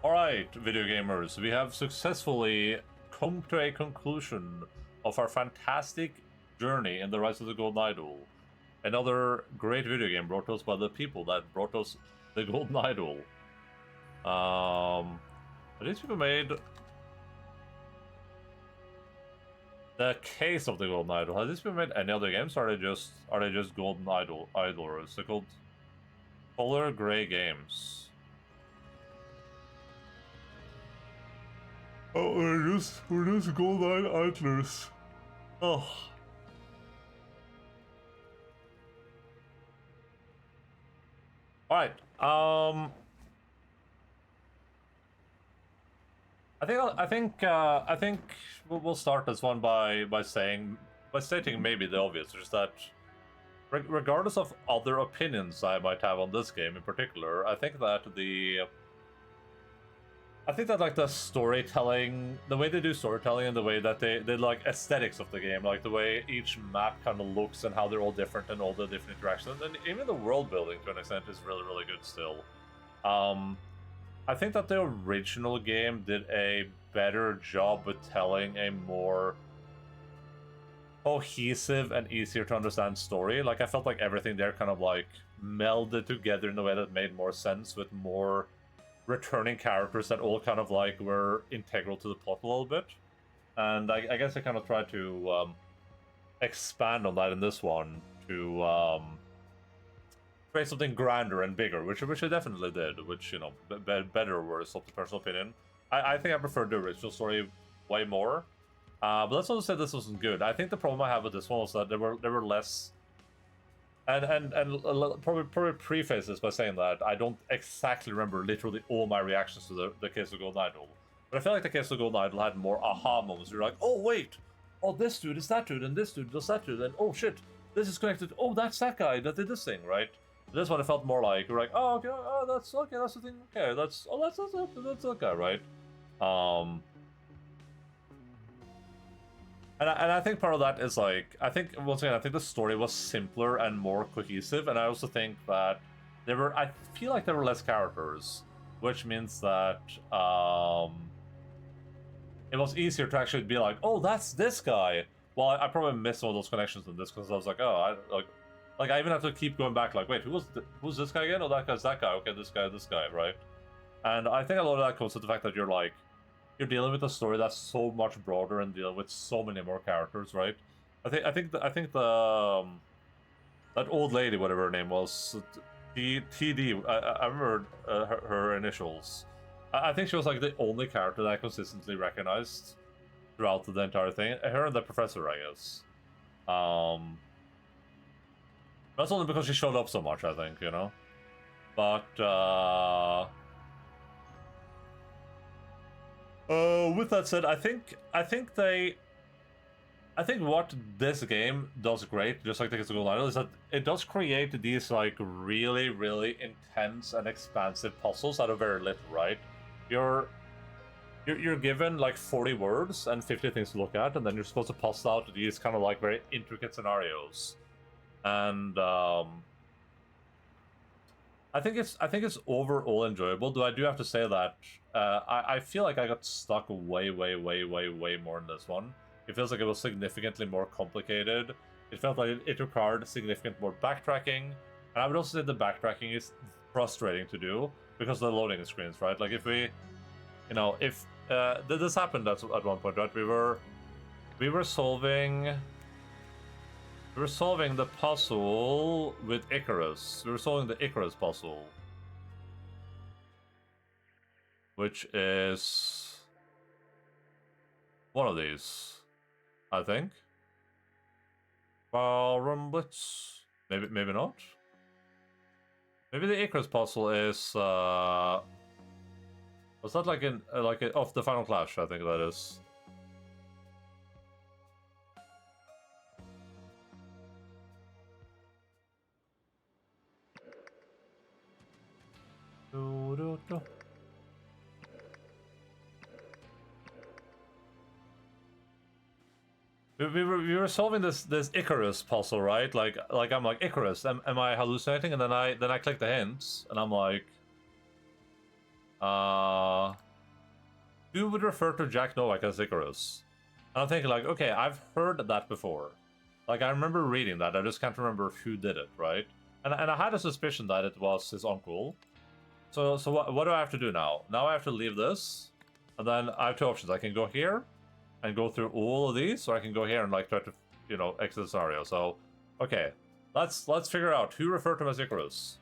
Alright, video gamers, we have successfully come to a conclusion of our fantastic journey in the Rise of the Golden Idol. Another great video game brought to us by the people that brought us the Golden Idol. These people made the case of the Golden Idol. Has this been made any other games? Or are they just Golden Idlers? They're called Color Gray Games. Oh, we're just Golden Idlers. Oh. Alright, I think we'll start this one by stating maybe the obvious, just that regardless of other opinions I might have on this game in particular, I think that like the storytelling, the way they do storytelling and the way that they like aesthetics of the game, like the way each map kind of looks and how they're all different and all the different interactions, and even the world building to an extent is really, really good still. I think that the original game did a better job with telling a more cohesive and easier to understand story. Like, I felt like everything there kind of like melded together in a way that made more sense, with more returning characters that all kind of like were integral to the plot a little bit. And I guess I kind of tried to expand on that in this one to create something grander and bigger, which I definitely did, which, you know, better or worse, of the personal opinion. I think I preferred the original story way more. But let's also say this wasn't good. I think the problem I have with this one was that there were less. And probably preface this by saying that I don't exactly remember literally all my reactions to the case of Golden Idol. But I feel like the case of Golden Idol had more aha moments. You're like, oh wait, oh this dude is that dude, and this dude does that dude, and oh shit, this is connected. Oh, that's that guy that did this thing, right? This one it felt more like you're like, oh okay, oh that's okay, that's the thing. Okay, that's that guy, right? And I think part of that is like, I think, once again, I think the story was simpler and more cohesive, and I also think that I feel like there were less characters, which means that it was easier to actually be like, oh, that's this guy. Well, I probably missed all those connections in this, because I was like, oh, I even have to keep going back, like, wait, who's this guy again? Oh, that guy's that guy. Okay, this guy, right? And I think a lot of that comes to the fact that you're dealing with a story that's so much broader and dealing with so many more characters, right? I think the that old lady, whatever her name was, TD. I remember her initials. I think she was like the only character that I consistently recognized throughout the entire thing. Her and the professor, I guess. That's only because she showed up so much, I think, you know. But with that said, I think what this game does great, just like the Golden Idol, is that it does create these like really, really intense and expansive puzzles out of very little, right? You're given like 40 words and 50 things to look at, and then you're supposed to puzzle out these kind of like very intricate scenarios. And I think it's overall enjoyable. Though I do have to say that I feel like I got stuck way more in this one. It feels like it was significantly more complicated. It felt like it required significant more backtracking, and I would also say the backtracking is frustrating to do because of the loading screens, right? Like if we, you know, if this happened at one point, right? We were solving the puzzle with Icarus. We were solving the Icarus puzzle, which is one of these, I think. Blitz. Maybe not. Maybe the Icarus puzzle is was that like the Final Clash? I think that is. We were solving this Icarus puzzle, right? Like I'm like, Icarus, am I hallucinating? And then I click the hints, and I'm like, who would refer to Jack Novak as Icarus? And I'm thinking like, okay, I've heard that before. Like, I remember reading that, I just can't remember who did it, right? And I had a suspicion that it was his uncle. So what do I have to do now? Now I have to leave this, and then I have two options. I can go here, and go through all of these, or I can go here and like try to, you know, exit the scenario. So, okay, let's figure out who referred to him as Icarus.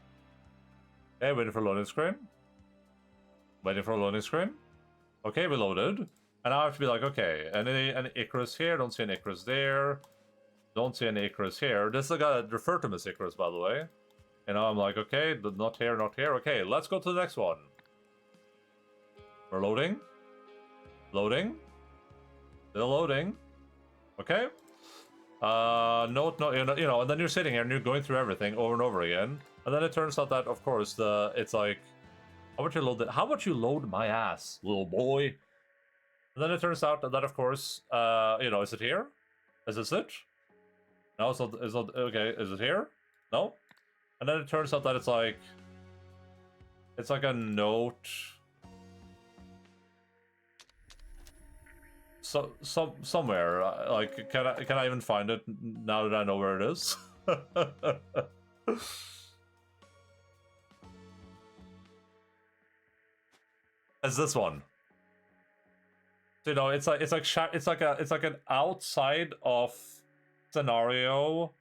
Okay, waiting for loading screen. Waiting for a loading screen. Okay, we loaded. And now I have to be like, okay, any Icarus here? Don't see an Icarus there. Don't see any Icarus here. This is the guy that referred to him as Icarus, by the way. And now I'm like, okay, but not here, not here. Okay, let's go to the next one. We're loading. Loading. Still loading. Okay. No, you know, and then you're sitting here and you're going through everything over and over again. And then it turns out that, of course, it's like, how about you load it? How about you load my ass, little boy? And then it turns out that, of course, you know, is it here? Is this it? No, it's not, okay, is it here? No? And then it turns out that it's like a note. So, somewhere, like, can I even find it now that I know where it is? It's this one. So, you know, it's like an outside of scenario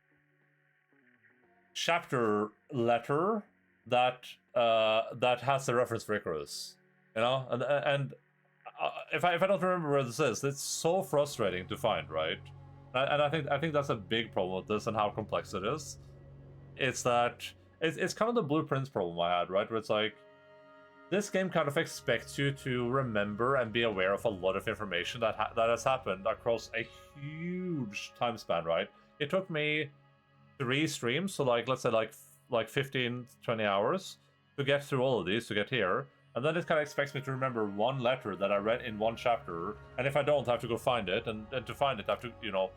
chapter letter that that has the reference for Icarus, you know, and if I don't remember where this is, it's so frustrating to find, right? And I think that's a big problem with this and how complex it is. It's that it's kind of the blueprints problem I had, right? Where it's like, this game kind of expects you to remember and be aware of a lot of information that has happened across a huge time span, right? It took me 3 streams, so like, let's say like 15, 20 hours to get through all of these, to get here. And then it kind of expects me to remember one letter that I read in one chapter, and if I don't, I have to go find it, and to find it, I have to, you know,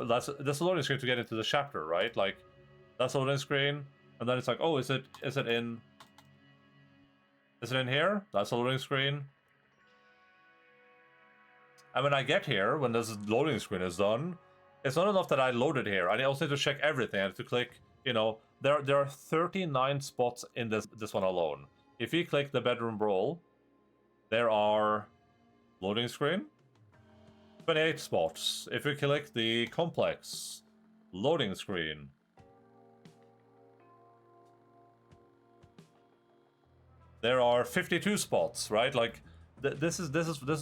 that's a loading screen to get into the chapter, right? Like, that's a loading screen, and then it's like, oh, is it in here? That's a loading screen. And when I get here, when this loading screen is done, it's not enough that I loaded here. I also need to check everything. I have to click, you know, there are 39 spots in this one alone. If you click the bedroom brawl, there are loading screen, 28 spots. If you click the complex, loading screen. There are 52 spots, right? Like, this is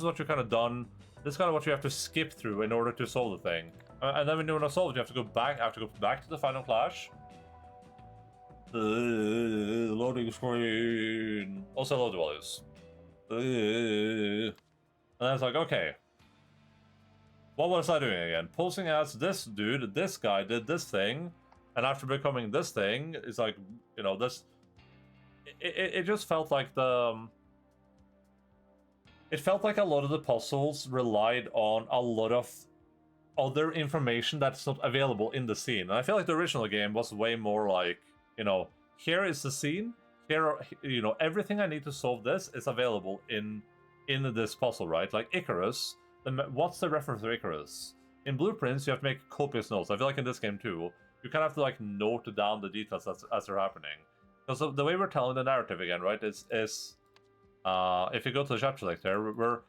what you're kind of done. This is kind of what you have to skip through in order to solve the thing. And then when you want to solve it, you have to go back. I have to go back to the final clash. Loading screen. Also load values. And then it's like, okay. What was I doing again? Posing as this dude, this guy did this thing, and after becoming this thing, it's like, you know, this. It just felt like it felt like a lot of the puzzles relied on a lot of other information that's not available in the scene. And I feel like the original game was way more like, you know, here is the scene, here are, you know, everything I need to solve this is available in this puzzle, right? Like Icarus, what's the reference to Icarus? In Blueprints, you have to make copious notes. I feel like in this game too, you kind of have to like note down the details as they're happening. Because the way we're telling the narrative again, right, is if you go to the chapter selector, we're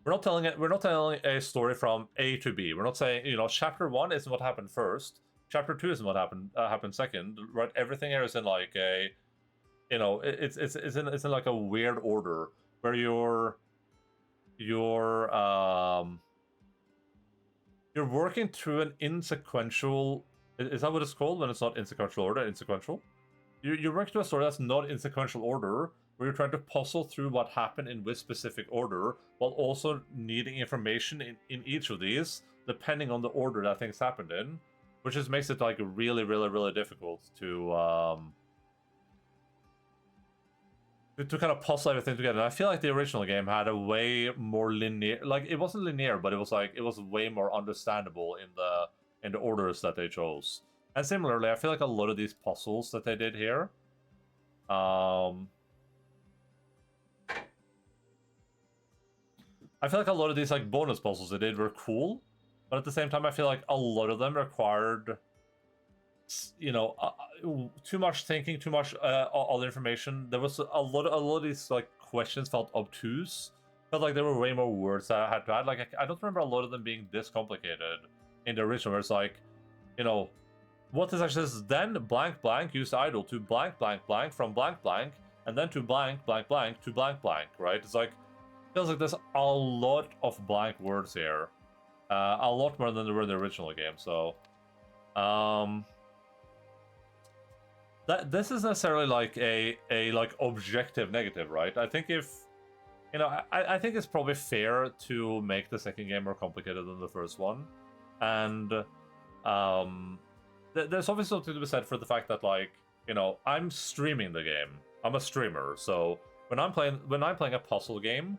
not telling a story from A to B. We're not saying, you know, chapter 1 isn't what happened first. Chapter 2 isn't what happened second. Right? Everything here is in like a, you know, it's in like a weird order where you're working through an insequential. Is that what it's called when it's not in sequential order? Insequential. You're working through a story that's not in sequential order, where you're trying to puzzle through what happened in which specific order, while also needing information in each of these, depending on the order that things happened in, which just makes it like really, really, really difficult to kind of puzzle everything together. And I feel like the original game had a way more linear, like it wasn't linear, but it was way more understandable in the orders that they chose. And similarly, I feel like a lot of these puzzles that they did here, I feel like a lot of these like bonus puzzles they did were cool, but at the same time, I feel like a lot of them required, you know, too much thinking, too much all the information. There was a lot of these like questions felt obtuse. Felt like there were way more words that I had to add. Like I don't remember a lot of them being this complicated in the original. Where it's like, you know, what is actually this? Then blank blank use idle to blank blank blank from blank blank, and then to blank blank blank to blank blank. Right? It's like feels like there's a lot of blank words here, a lot more than there were in the original game. So, that this is necessarily like a like objective negative, right? I think if you know, I think it's probably fair to make the second game more complicated than the first one, and there's obviously something to be said for the fact that, like, you know, I'm streaming the game. I'm a streamer, so when I'm playing a puzzle game,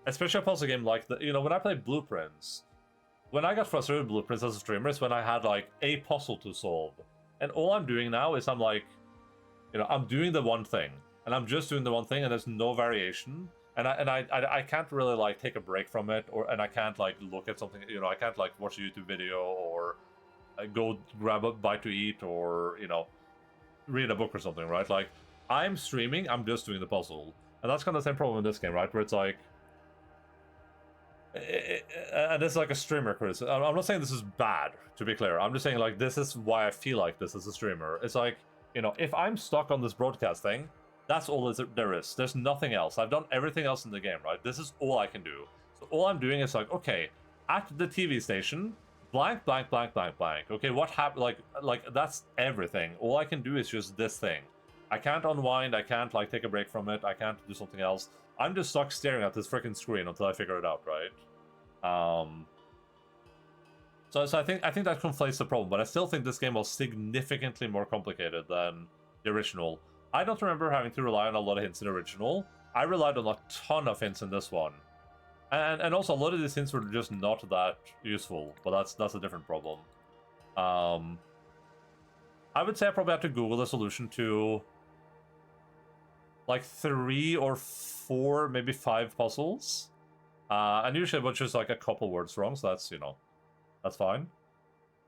especially a puzzle game like the, you know, when I play Blueprints, when I got frustrated with Blueprints as a streamer is when I had like a puzzle to solve, and all I'm doing now is I'm like, you know, I'm doing the one thing, and I'm just doing the one thing, and there's no variation. And I can't really like take a break from it, and I can't like look at something, you know, I can't like watch a YouTube video or go grab a bite to eat or, you know, read a book or something, right? Like, I'm streaming, I'm just doing the puzzle. And that's kind of the same problem in this game, right? Where it's like, and this is like a streamer criticism. I'm not saying this is bad, to be clear. I'm just saying, like, this is why I feel like this as a streamer. It's like, you know, if I'm stuck on this broadcast thing, that's all there is. There's nothing else. I've done everything else in the game, right? This is all I can do. So all I'm doing is like, okay, at the TV station, blank, blank, blank, blank, blank. Okay, what happened? Like that's everything. All I can do is just this thing. I can't unwind. I can't like take a break from it. I can't do something else. I'm just stuck staring at this freaking screen until I figure it out, right? So I think that conflates the problem, but I still think this game was significantly more complicated than the original. I don't remember having to rely on a lot of hints in the original. I relied on a ton of hints in this one. And also a lot of these hints were just not that useful, but that's a different problem. I would say I probably have to Google the solution to like 3 or 4, maybe 5 puzzles. And usually it was just like a couple words wrong, so that's, you know, that's fine.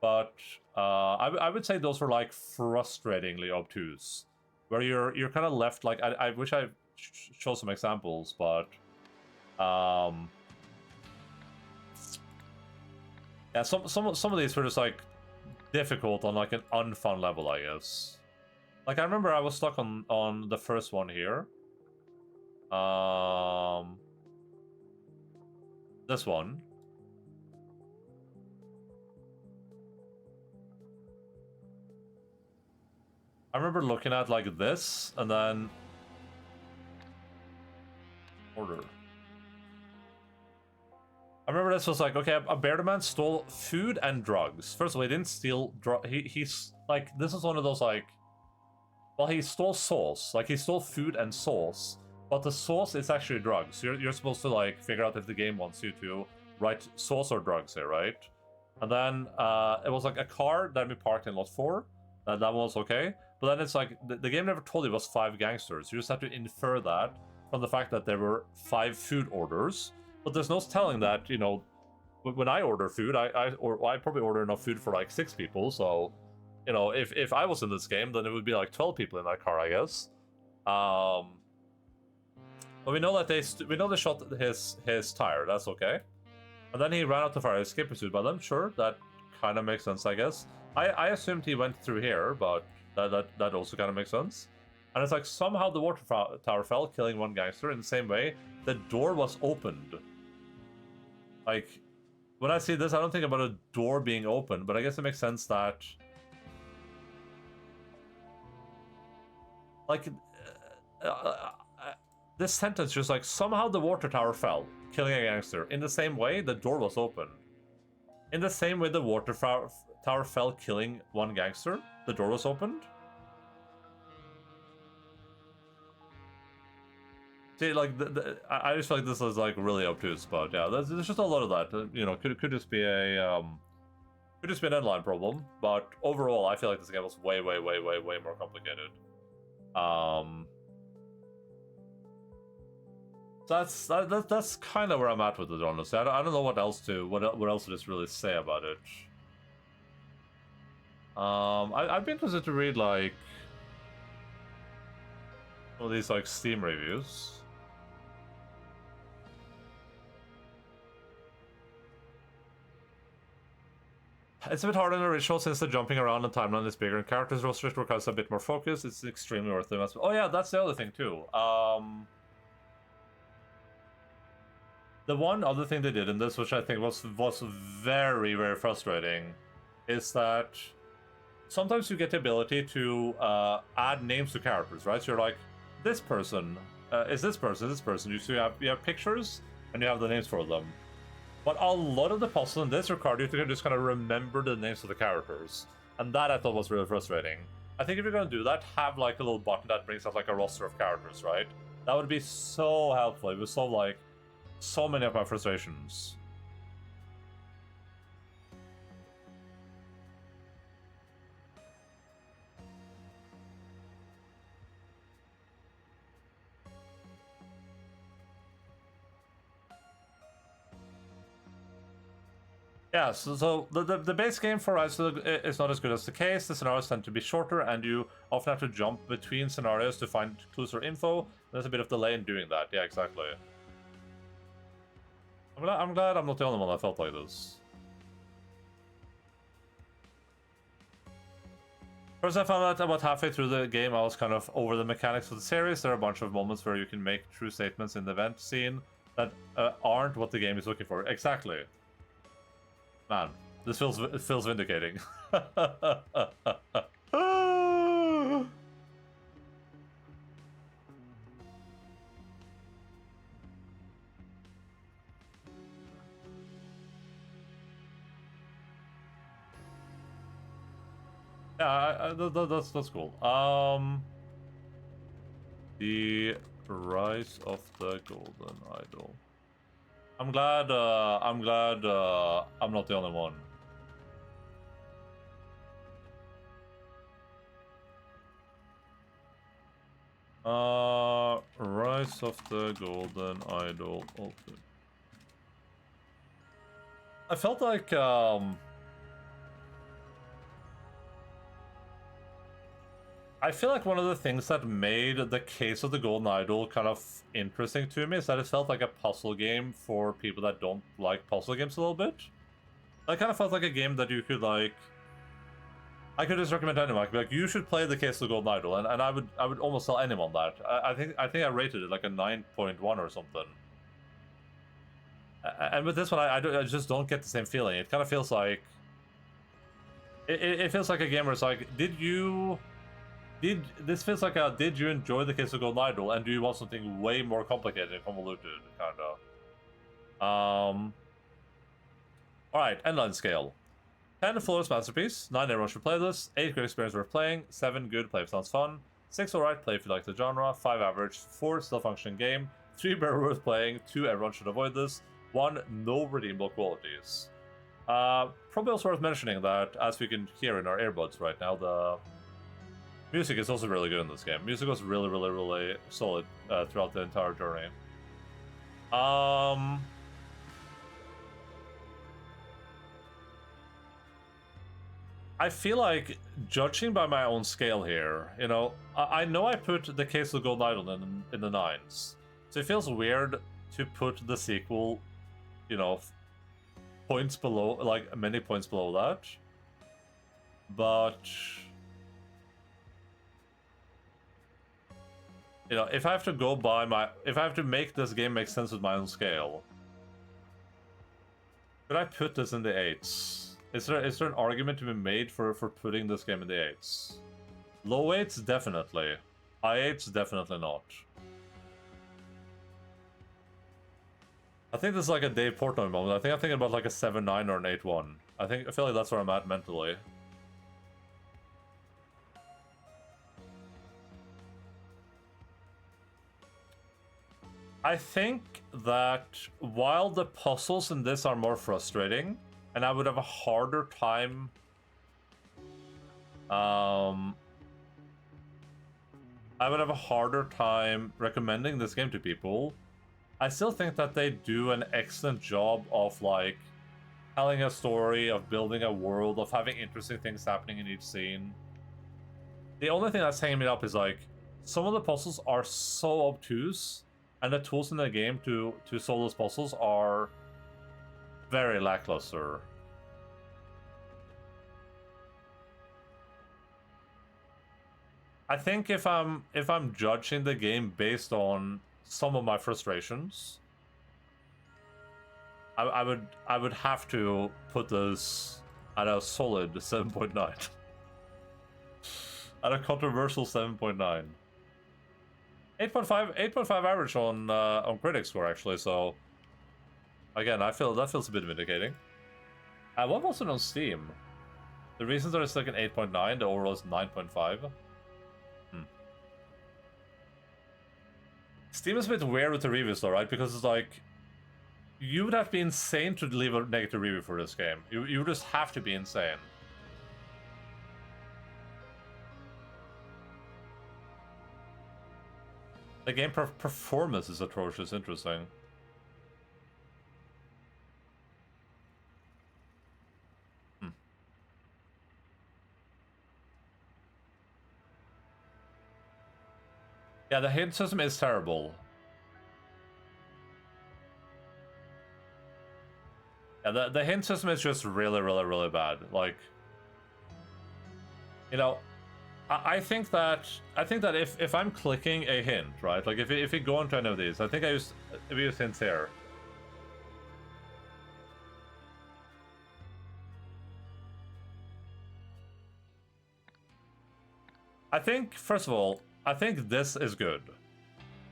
But I would say those were like frustratingly obtuse, where you're kind of left like I wish I showed some examples, but yeah, some of these were just like difficult on like an unfun level, I guess. Like I remember I was stuck on the first one here. This one. I remember looking at like this and then order. I remember this was like, okay, a bear man stole food and drugs. First of all, he didn't steal he's like, this is one of those like, well, he stole sauce. Like he stole food and sauce, but the sauce is actually drugs. So you're supposed to like figure out if the game wants you to write sauce or drugs here, right? And then it was like a car that we parked in lot 4. That one was okay. But then it's like, the game never told you it was 5 gangsters. You just have to infer that from the fact that there were 5 food orders. But there's no telling that, you know, when I order food, I probably order enough food for like 6 people. So, you know, if I was in this game, then it would be like 12 people in that car, I guess. But we know that they shot his tire. That's okay. And then he ran out of fire escape pursued by them. Sure, that kind of makes sense, I guess. I assumed he went through here, but that also kind of makes sense. And it's like somehow the water tower fell, killing 1 gangster. In the same way, the door was opened. Like, when I see this, I don't think about a door being open, but I guess it makes sense that, like, this sentence just like, somehow the water tower fell, killing a gangster. In the same way, the door was open. In the same way the water tower fell, killing 1 gangster, the door was opened. See, like, I just feel like this is like really obtuse, but yeah, there's just a lot of that. You know, could just be a could just be an Endaline problem. But overall, I feel like this game was way more complicated. That's kind of where I'm at with it, honestly. I don't know what else to just really say about it. I'd be interested to read like some of these like Steam reviews. It's a bit harder than original since the jumping around and timeline is bigger and characters roster requires a bit more focus. It's extremely worth it. Oh yeah, that's the other thing too. The one other thing they did in this, which I think was very, very frustrating, is that sometimes you get the ability to add names to characters, right? So you're like, this person is this person, this person. You have pictures and you have the names for them. But a lot of the puzzle in this required you to just kind of remember the names of the characters. And that I thought was really frustrating. I think if you're going to do that, have like a little button that brings up like a roster of characters, right? That would be so helpful. It would solve like so many of my frustrations. Yeah, so the base game for Rise is not as good as the case. The scenarios tend to be shorter, and you often have to jump between scenarios to find clues or info. There's a bit of delay in doing that. Yeah, exactly. I'm glad I'm not the only one that felt like this. First, I found out about halfway through the game I was kind of over the mechanics of the series. There are a bunch of moments where you can make true statements in the event scene that aren't what the game is looking for. Exactly. Man, this feels vindicating. Yeah, that's cool. The Rise of the Golden Idol. I'm glad I'm not the only one. Rise of the Golden Idol Ultimate. I felt like I feel like one of the things that made the case of the Golden Idol kind of interesting to me is that it felt like a puzzle game for people that don't like puzzle games a little bit. I kind of felt like a game that you could like... I could just recommend to anyone, I'd be like, you should play the case of the Golden Idol, and I would almost tell anyone that. I think I rated it like a 9.1 or something. And with this one, I just don't get the same feeling. It kind of feels like... It feels like a game where it's like, this feels like a, did you enjoy the case of Golden Idol, and do you want something way more complicated and convoluted, kind of? Alright, Endaline scale. 10 flawless masterpiece, 9 everyone should play this, 8 good experience worth playing, 7 good play if sounds fun, 6 alright play if you like the genre, 5 average, 4 still functioning game, 3 very worth playing, 2 everyone should avoid this, 1 no redeemable qualities. Probably also worth mentioning that, as we can hear in our earbuds right now, the music is also really good in this game. Music was really, really, really solid throughout the entire journey. I feel like, judging by my own scale here, you know, I know I put the case of Golden Idol in the 9s. So it feels weird to put the sequel, you know, points below, like many points below that. But... you know, if I have to go by my... if I have to make this game make sense with my own scale... could I put this in the 8s? Is there an argument to be made for putting this game in the 8s? Low 8s, definitely. High 8s, definitely not. I think this is like a Dave Portnoy moment. I think I'm thinking about like a 7-9 or an 8-1. I feel like that's where I'm at mentally. I think that while the puzzles in this are more frustrating, and I would have a harder time... I would have a harder time recommending this game to people I still think that they do an excellent job of like telling a story, of building a world, of having interesting things happening in each scene. The only thing that's hanging me up is like some of the puzzles are so obtuse, and the tools in the game to solve those puzzles are very lackluster. I think if I'm judging the game based on some of my frustrations, I would have to put this at a solid 7.9. At a controversial 7.9. 8.5 average on critic score actually, so again, I feel that feels a bit vindicating. What was it on Steam? The reasons are it's like an 8.9, the overall is 9.5. Steam is a bit weird with the reviews though, right? Because it's like, you would have to be insane to leave a negative review for this game. You just have to be insane. The game performance is atrocious. Interesting. Yeah, the hint system is terrible. Yeah, the hint system is just really, really, really bad. Like, you know, I think that if I'm clicking a hint, right? Like if you go into any of these, I think I use hints here. I think, first of all, I think this is good.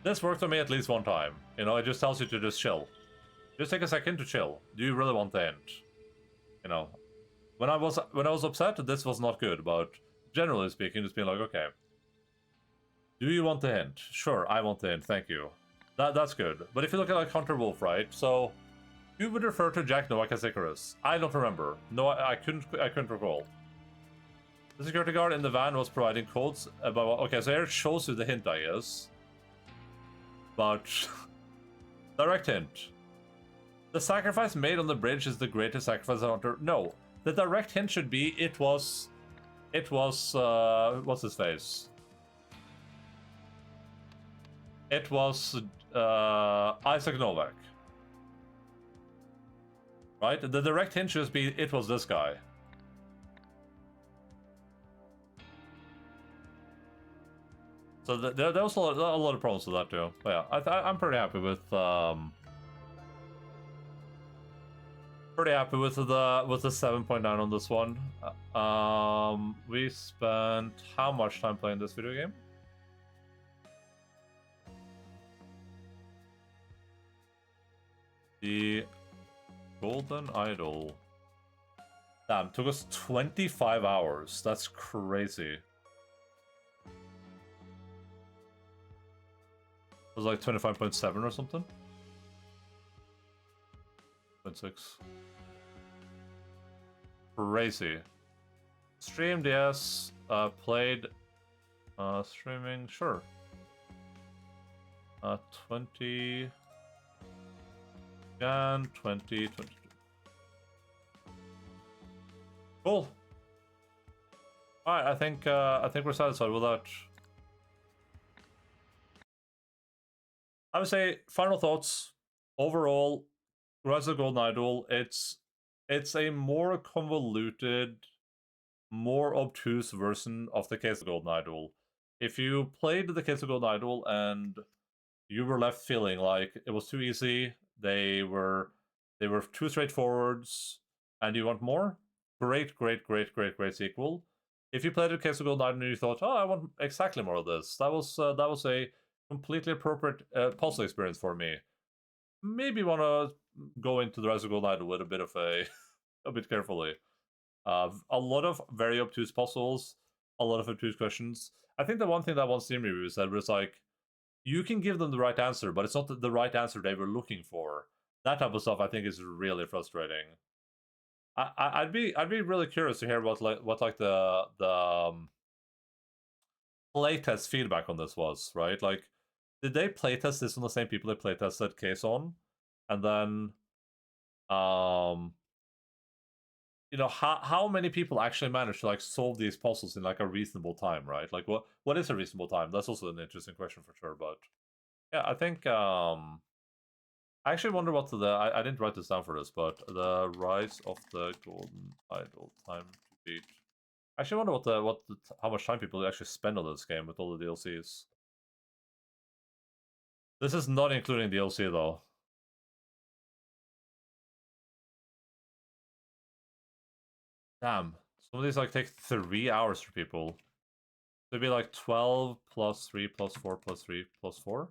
This worked on me at least one time. You know, it just tells you to just chill. Just take a second to chill. Do you really want the hint? You know, when I was upset, this was not good, but generally speaking, just being like, okay, do you want the hint? Sure, I want the hint, thank you. That's good. But if you look at like Hunter Wolf, right? So you would refer to Jack Noack as Icarus. I don't remember. No, I couldn't recall. The security guard in the van was providing codes about... Okay, so here it shows you the hint, I guess. But... direct hint. The sacrifice made on the bridge is the greatest sacrifice on Hunter... No. The direct hint should be it was... what's his face? It was... Isaac Novak. Right? The direct hint should be it was this guy. So there was a lot of problems with that too. But yeah, I'm pretty happy with the 7.9 on this one. We spent how much time playing this video game? The Golden Idol. Damn, took us 25 hours. That's crazy. It was like 25.7 or something. 0.6. Crazy. Streamed, yes. Played. Streaming, sure. 20 Jan 2022. Cool. All right, I think we're satisfied with that. I would say final thoughts. Overall, Rise of the Golden Idol, it's a more convoluted, more obtuse version of the Case of Golden Idol. If you played the Case of Golden Idol and you were left feeling like it was too easy, they were too straightforwards, and you want more, great sequel. If you played the Case of Golden Idol and you thought, oh, I want exactly more of this, that was a completely appropriate puzzle experience for me. Maybe want to go into the Rise of Golden Idol with a bit of a bit carefully. A lot of very obtuse puzzles, a lot of obtuse questions. I think the one thing that one Steam review said was like, you can give them the right answer, but it's not the right answer they were looking for. That type of stuff I think is really frustrating. I'd be really curious to hear what the playtest feedback on this was, right? Like, did they playtest this on the same people they playtested Case on? And then, you know, how many people actually manage to like solve these puzzles in like a reasonable time, right? Like what is a reasonable time? That's also an interesting question for sure. But yeah, I think I actually wonder what I didn't write this down for this, but the Rise of the Golden Idol time to beat. I actually wonder how much time people actually spend on this game with all the DLCs. This is not including DLC though. Damn, some of these like take 3 hours for people. It'd be like 12 plus 3 plus 4 plus 3 plus 4.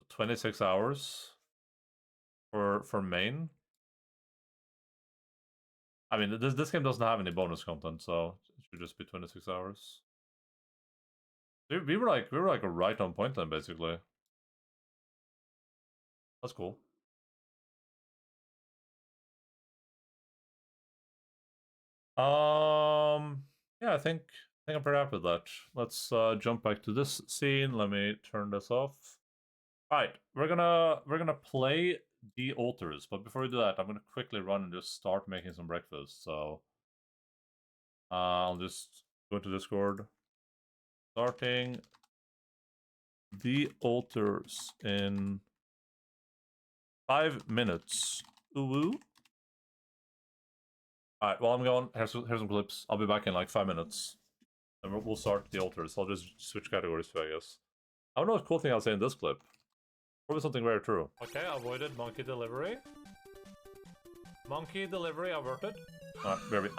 26 hours for main. I mean, this game doesn't have any bonus content, so it should just be 26 hours. We were like right on point then, basically. That's cool. Yeah, I think I'm pretty happy with that. Let's jump back to this scene. Let me turn this off. All right, we're gonna play the altars, but before we do that, I'm gonna quickly run and just start making some breakfast. So I'll just go to Discord. Starting the altars in 5 minutes. Ooh. Alright, well, I'm going. Here's some clips. I'll be back in like 5 minutes. And we'll start the altars. I'll just switch categories too, I guess. I don't know what cool thing I'll say in this clip. Probably something very true. Okay, avoided monkey delivery. Monkey delivery averted. Alright, baby.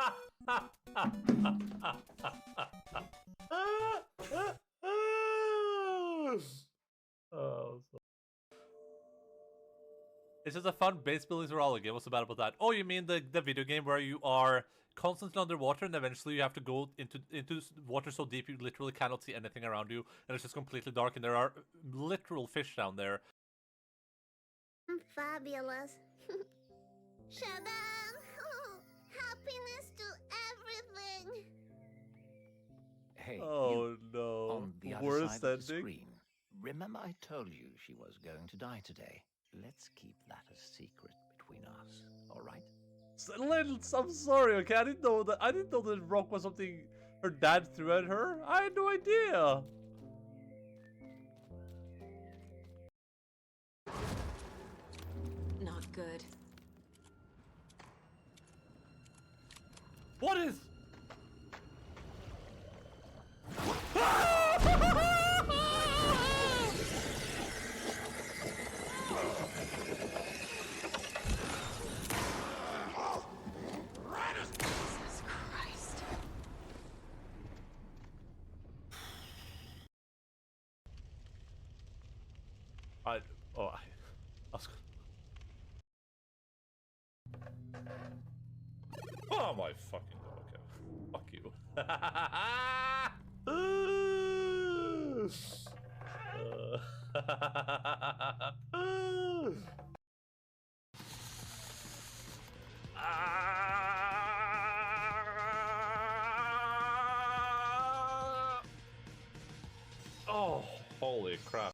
Oh, so... It's just a fun base building survival game. What's so bad about that? Oh, you mean the video game where you are constantly underwater and eventually you have to go into water so deep you literally cannot see anything around you and it's just completely dark and there are literal fish down there. Fabulous. Shadan! Happiness to everything! Hey, oh no. On the other Worst side of the ending? screen. Remember I told you she was going to die today? Let's keep that a secret between us, alright? I'm sorry, okay? I didn't know that rock was something her dad threw at her. I had no idea. Not good. What is... Jesus Christ. Oh my fucking god, okay. Fuck you. Oh, holy crap.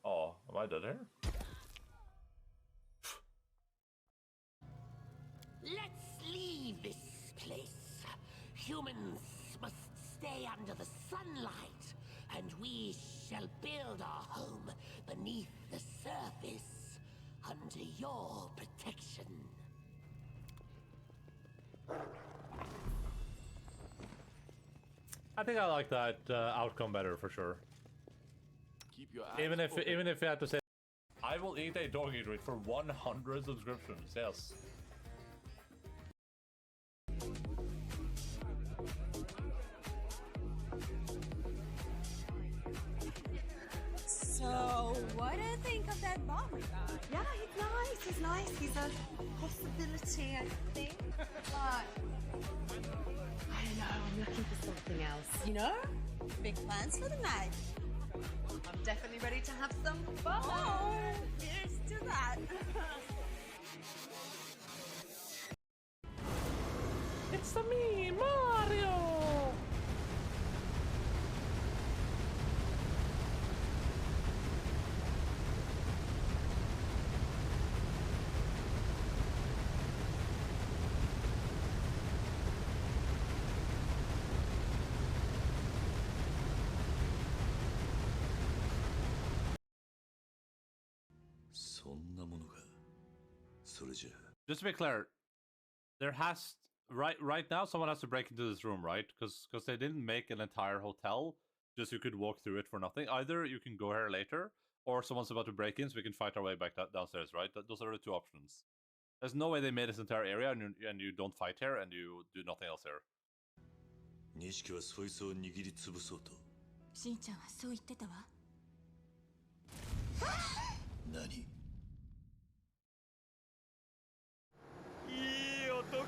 Oh, am I dead here? Let's leave this place. Humans must stay under the sunlight, and we shall build our home beneath the surface, under your protection. I think I like that outcome better for sure. Keep your eyes Even open. if you had to say, I will eat a doggy treat for 100 subscriptions. Yes. So what do you think of that bomber guy? Yeah, he's nice. He's nice. He's a possibility, I think. But I don't know. I'm looking for something else. You know? Big plans for the night. I'm definitely ready to have some fun. Oh, here's to that. It's me, Mario! Just to be clear, there has right now someone has to break into this room, right? Because they didn't make an entire hotel just you could walk through it for nothing. Either you can go here later, or someone's about to break in, so we can fight our way back downstairs, right? Those are the two options. There's no way they made this entire area and you don't fight here and you do nothing else here. 錦はそいつを握りつぶそうと。しんちゃんはそう言ってたわ。何？いい音聞か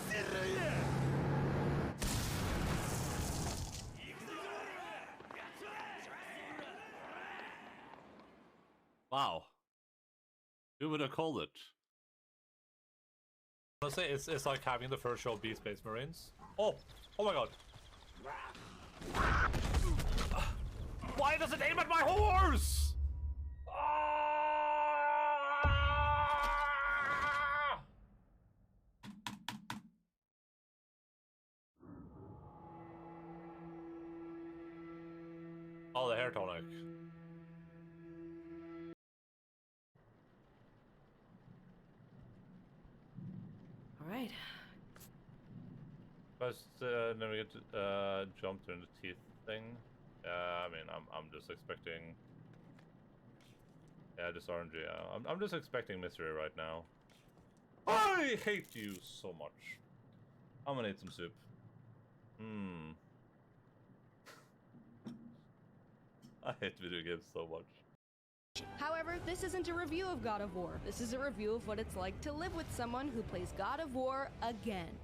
せろや。 Wow. Who would have called it? Honestly, it's like having the first show of Beast Space Marines. Oh my god. Why does it aim at my horse? Ah! Oh, the hair tonic. Right. First, then we get to jump through the teeth thing. I mean, I'm just expecting. Yeah, just RNG. I'm just expecting mystery right now. I hate you so much. I'm gonna eat some soup. I hate video games so much. However, this isn't a review of God of War. This is a review of what it's like to live with someone who plays God of War again.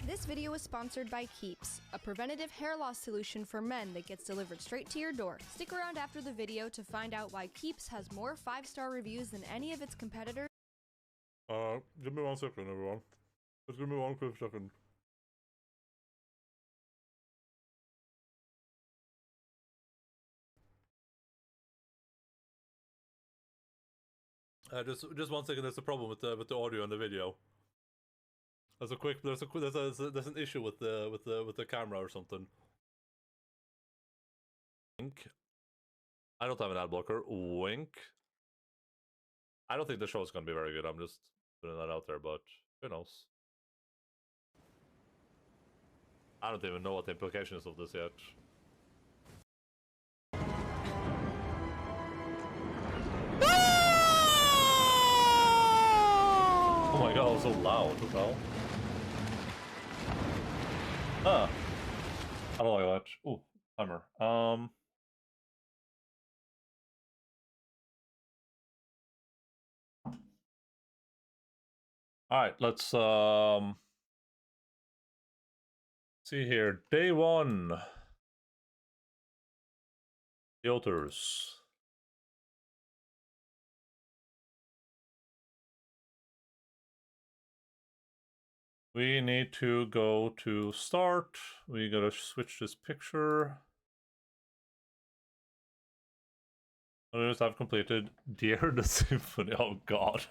This video is sponsored by Keeps, a preventative hair loss solution for men that gets delivered straight to your door. Stick around after the video to find out why Keeps has more 5-star reviews than any of its competitors. Give me 1 second, everyone. Just give me 1 quick second. Just 1 second. There's a problem with the audio and the video. There's an issue with the camera or something. Wink. I don't have an ad blocker. Wink. I don't think the show is gonna be very good. I'm just putting that out there, but who knows? I don't even know what the implications of this yet. Oh my god, it was so loud. What the hell? Ah. I don't like that. Ooh, timer. Alright, let's see here. Day 1. Filters. We need to go to start. We gotta switch this picture. Others have completed Dear the Symphony. Oh god.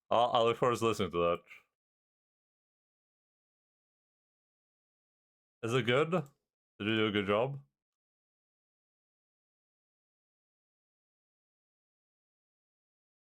I look forward to listening to that. Is it good? Did you do a good job?